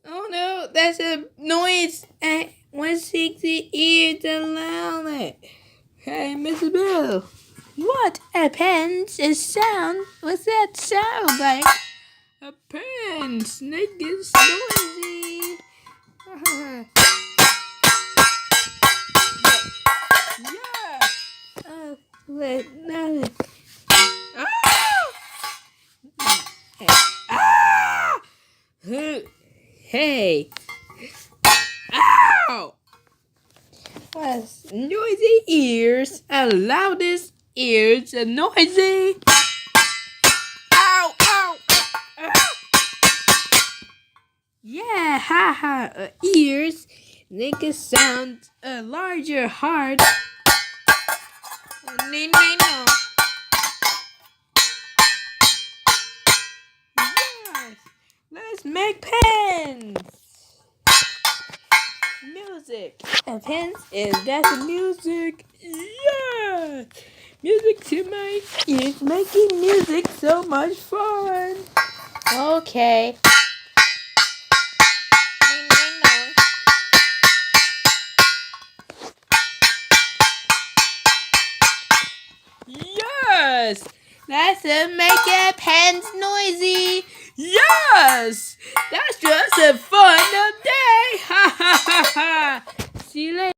Oh no, that's a noise at 160 ears around it. Hey, Mr. Bill, what a pen's sound? What's that sound like? A pen. Snake is noisy. Yeah. Wait, no. Ah! Hey. Ow! What's noisy ears and loudest ears and noisy. Ow! Ow! Yeah, haha. Ears make a sound a larger heart. No. Yes, let's make pens. Music. And pens is that's music. Yeah. Music to my ears, making music so much fun. Okay. Yes! That's a make a pens noisy. Yes! That's just a fun day. Ha ha ha ha. See you later.